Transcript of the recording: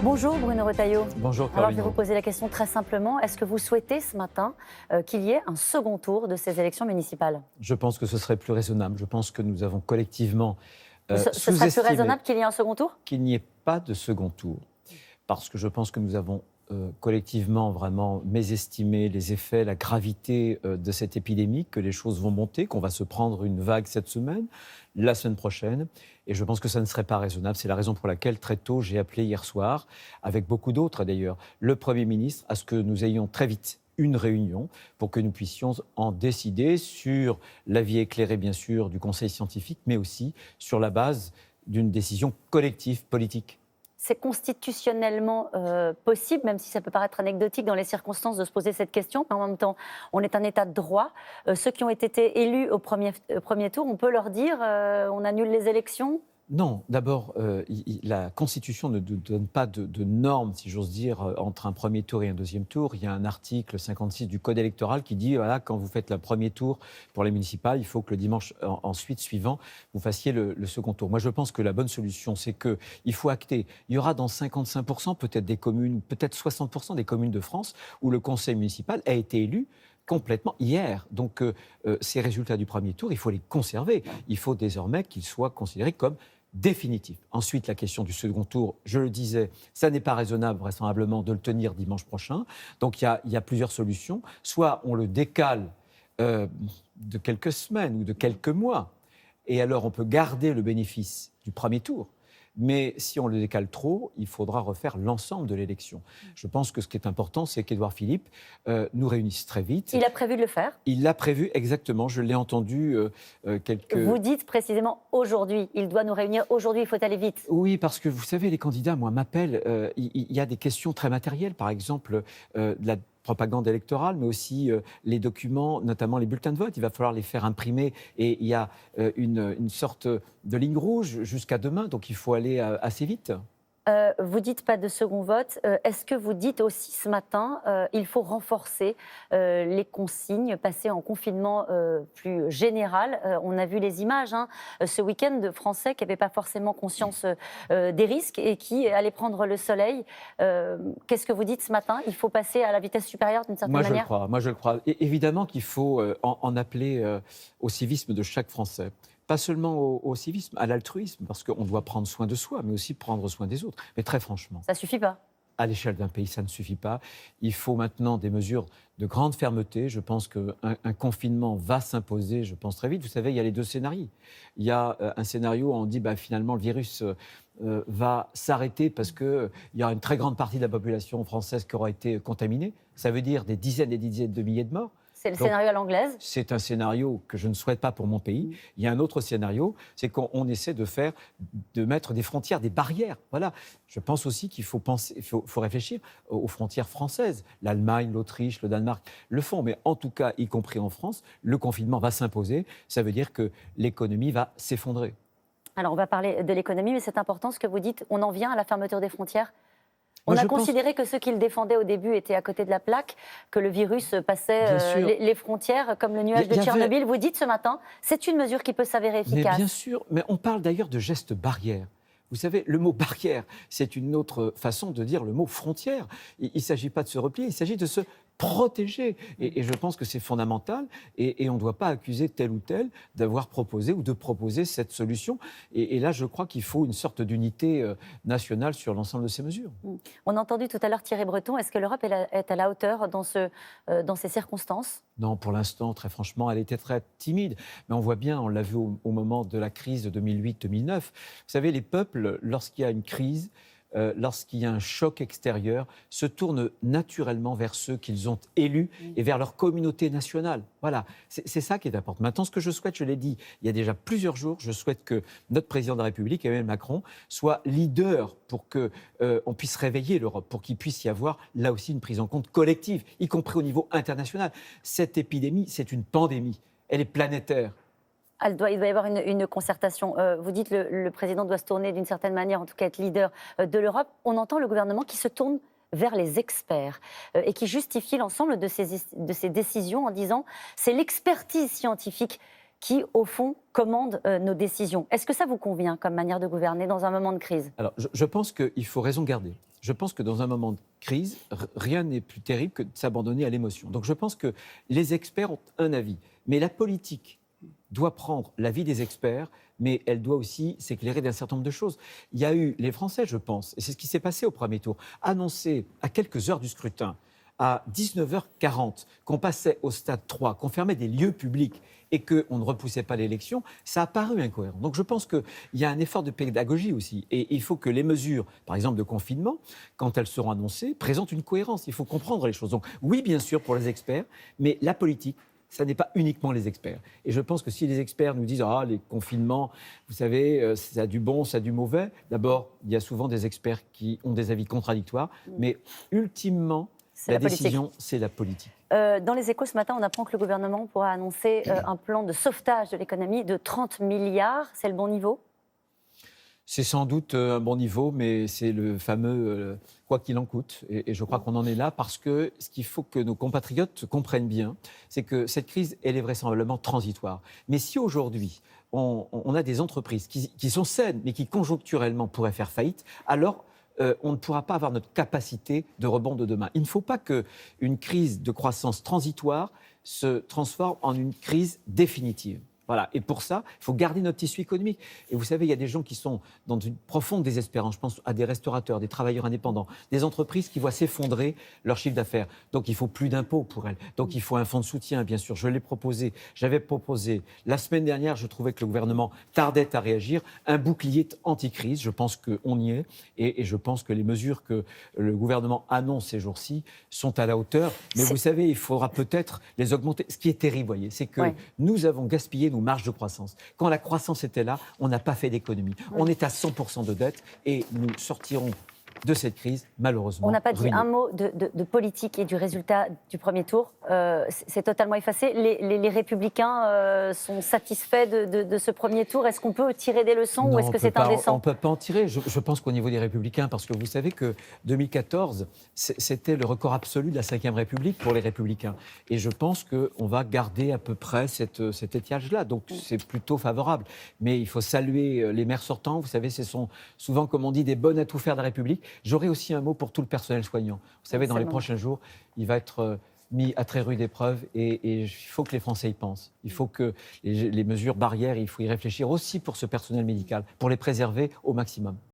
Bonjour Bruno Retailleau. Bonjour Alors je Caroline. vais vous poser la question très simplement. Est-ce que vous souhaitez ce matin qu'il y ait un second tour de ces élections municipales? Je pense que ce serait plus raisonnable. Je pense que nous avons collectivement Ce serait plus sous-estimé raisonnable qu'il y ait un second tour? qu'il n'y ait pas de second tour. Parce que je pense que nous avons collectivement vraiment mésestimé les effets, la gravité de cette épidémie, que les choses vont monter, qu'on va se prendre une vague cette semaine, la semaine prochaine. Et je pense que ça ne serait pas raisonnable. C'est la raison pour laquelle, très tôt, j'ai appelé hier soir, avec beaucoup d'autres d'ailleurs, le Premier ministre à ce que nous ayons très vite une réunion pour que nous puissions en décider sur l'avis éclairé, bien sûr, du Conseil scientifique, mais aussi sur la base d'une décision collective politique. C'est constitutionnellement possible, même si ça peut paraître anecdotique dans les circonstances de se poser cette question, mais en même temps, on est un État de droit. Ceux qui ont été élus au premier tour, on peut leur dire on annule les élections? Non, d'abord, la Constitution ne donne pas de normes, si j'ose dire, entre un premier tour et un deuxième tour. Il y a un article 56 du Code électoral qui dit, voilà, quand vous faites le premier tour pour les municipales, il faut que le dimanche ensuite suivant, vous fassiez le second tour. Moi, je pense que la bonne solution, c'est qu'il faut acter. Il y aura dans 55% peut-être des communes, peut-être 60% des communes de France où le conseil municipal a été élu complètement hier. Donc, ces résultats du premier tour, il faut les conserver. Il faut désormais qu'ils soient considérés comme définitif. Ensuite, la question du second tour, je le disais, ça n'est pas raisonnable vraisemblablement de le tenir dimanche prochain. Donc il y a plusieurs solutions. Soit on le décale de quelques semaines ou de quelques mois, et alors on peut garder le bénéfice du premier tour. Mais si on le décale trop, il faudra refaire l'ensemble de l'élection. Je pense que ce qui est important, c'est qu'Édouard Philippe nous réunisse très vite. Il a prévu de le faire? Il l'a prévu exactement, je l'ai entendu quelques... Vous dites précisément aujourd'hui, il doit nous réunir aujourd'hui, il faut aller vite. Oui, parce que vous savez, les candidats, moi, m'appellent. Il y a des questions très matérielles, par exemple, de la propagande électorale, mais aussi les documents, notamment les bulletins de vote. Il va falloir les faire imprimer et il y a une sorte de ligne rouge jusqu'à demain, donc il faut aller assez vite. Vous dites pas de second vote. Est-ce que vous dites aussi ce matin il faut renforcer les consignes, passer en confinement plus général? On a vu les images ce week-end de Français qui n'avaient pas forcément conscience des risques et qui allaient prendre le soleil. Qu'est-ce que vous dites ce matin? Il faut passer à la vitesse supérieure d'une certaine manière? Moi, je le crois. Et évidemment qu'il faut en appeler au civisme de chaque Français. Pas seulement au civisme, à l'altruisme, parce qu'on doit prendre soin de soi, mais aussi prendre soin des autres. Mais très franchement, Ça suffit pas. à l'échelle d'un pays, ça ne suffit pas. Il faut maintenant des mesures de grande fermeté. Je pense qu'un confinement va s'imposer, je pense très vite. Vous savez, il y a les deux scénarios. Il y a un scénario où on dit finalement le virus va s'arrêter parce qu'il y aura une très grande partie de la population française qui aura été contaminée. Ça veut dire des dizaines et des dizaines de milliers de morts. C'est le Donc, scénario à l'anglaise. c'est un scénario que je ne souhaite pas pour mon pays. Il y a un autre scénario, c'est qu'on essaie de mettre des frontières, des barrières. Voilà. Je pense aussi qu'il faut faut réfléchir aux frontières françaises. L'Allemagne, l'Autriche, le Danemark le font, mais en tout cas, y compris en France, le confinement va s'imposer. Ça veut dire que l'économie va s'effondrer. Alors on va parler de l'économie, mais c'est important ce que vous dites. On en vient à la fermeture des frontières. On Moi, a je pense- considéré que ceux qui le défendaient au début étaient à côté de la plaque, que le virus passait Bien sûr. les frontières comme le nuage Il de y avait- Tchernobyl. Vous dites ce matin, c'est une mesure qui peut s'avérer Mais efficace. bien sûr, mais on parle d'ailleurs de gestes barrières. Vous savez, le mot barrière, c'est une autre façon de dire le mot frontière. Il ne s'agit pas de se replier, il s'agit de se protéger. Et je pense que c'est fondamental. Et on ne doit pas accuser tel ou tel d'avoir proposé ou de proposer cette solution. Et là, je crois qu'il faut une sorte d'unité nationale sur l'ensemble de ces mesures. On a entendu tout à l'heure Thierry Breton. Est-ce que l'Europe est à la hauteur dans ces circonstances? Non, pour l'instant, très franchement, elle était très timide. Mais on voit bien, on l'a vu au moment de la crise de 2008-2009. Vous savez, les peuples, lorsqu'il y a une crise, lorsqu'il y a un choc extérieur, se tournent naturellement vers ceux qu'ils ont élus et vers leur communauté nationale. Voilà, c'est ça qui est important. Maintenant, ce que je souhaite, je l'ai dit il y a déjà plusieurs jours, je souhaite que notre président de la République, Emmanuel Macron, soit leader pour qu'on puisse réveiller l'Europe, pour qu'il puisse y avoir là aussi une prise en compte collective, y compris au niveau international. Cette épidémie, c'est une pandémie, elle est planétaire. Il doit y avoir une concertation. Vous dites que le président doit se tourner d'une certaine manière, en tout cas être leader de l'Europe. On entend le gouvernement qui se tourne vers les experts et qui justifie l'ensemble de ces décisions en disant c'est l'expertise scientifique qui, au fond, commande nos décisions. Est-ce que ça vous convient comme manière de gouverner dans un moment de crise? Alors, je pense qu'il faut raison garder. Je pense que dans un moment de crise, rien n'est plus terrible que de s'abandonner à l'émotion. Donc je pense que les experts ont un avis, mais la politique doit prendre l'avis des experts, mais elle doit aussi s'éclairer d'un certain nombre de choses. Il y a eu les Français, je pense, et c'est ce qui s'est passé au premier tour, annoncer à quelques heures du scrutin, à 19h40, qu'on passait au stade 3, qu'on fermait des lieux publics et qu'on ne repoussait pas l'élection, ça a paru incohérent. Donc je pense qu'il y a un effort de pédagogie aussi. Et il faut que les mesures, par exemple de confinement, quand elles seront annoncées, présentent une cohérence. Il faut comprendre les choses. Donc oui, bien sûr, pour les experts, mais la politique, ça n'est pas uniquement les experts. Et je pense que si les experts nous disent « Ah, les confinements, vous savez, ça a du bon, ça a du mauvais », d'abord, il y a souvent des experts qui ont des avis contradictoires, mais ultimement, la décision, c'est la politique. Dans les Échos ce matin, on apprend que le gouvernement pourra annoncer un plan de sauvetage de l'économie de 30 milliards. C'est le bon niveau ? C'est sans doute un bon niveau, mais c'est le fameux quoi qu'il en coûte. Et je crois qu'on en est là parce que ce qu'il faut que nos compatriotes comprennent bien, c'est que cette crise, elle est vraisemblablement transitoire. Mais si aujourd'hui, on a des entreprises qui sont saines, mais qui conjoncturellement pourraient faire faillite, alors on ne pourra pas avoir notre capacité de rebond de demain. Il ne faut pas qu'une crise de croissance transitoire se transforme en une crise définitive. Voilà. Et pour ça, il faut garder notre tissu économique. Et vous savez, il y a des gens qui sont dans une profonde désespérance. Je pense à des restaurateurs, des travailleurs indépendants, des entreprises qui voient s'effondrer leur chiffre d'affaires. Donc, il faut plus d'impôts pour elles. Donc, il faut un fonds de soutien, bien sûr. Je l'ai proposé. J'avais proposé. La semaine dernière, je trouvais que le gouvernement tardait à réagir. Un bouclier anti-crise. Je pense qu'on y est. Et je pense que les mesures que le gouvernement annonce ces jours-ci sont à la hauteur. Mais vous savez, il faudra peut-être les augmenter. Ce qui est terrible, voyez, c'est que nous avons gaspillé nos marge de croissance. Quand la croissance était là, on n'a pas fait d'économie. On est à 100% de dette et nous sortirons de cette crise, malheureusement. On n'a pas dit ruinés. un mot de politique et du résultat du premier tour. C'est totalement effacé. Les Républicains sont satisfaits de ce premier tour. Est-ce qu'on peut tirer des leçons ou est-ce que c'est indécent ? On ne peut pas en tirer. Je pense qu'au niveau des Républicains, parce que vous savez que 2014, c'était le record absolu de la Ve République pour les Républicains. Et je pense qu'on va garder à peu près cet étiage-là. Donc c'est plutôt favorable. Mais il faut saluer les maires sortants. Vous savez, ce sont souvent, comme on dit, des bonnes à tout faire de la République. J'aurais aussi un mot pour tout le personnel soignant. Vous savez, dans les prochains jours, il va être mis à très rude épreuve et il faut que les Français y pensent. Il faut que les mesures barrières, il faut y réfléchir aussi pour ce personnel médical, pour les préserver au maximum.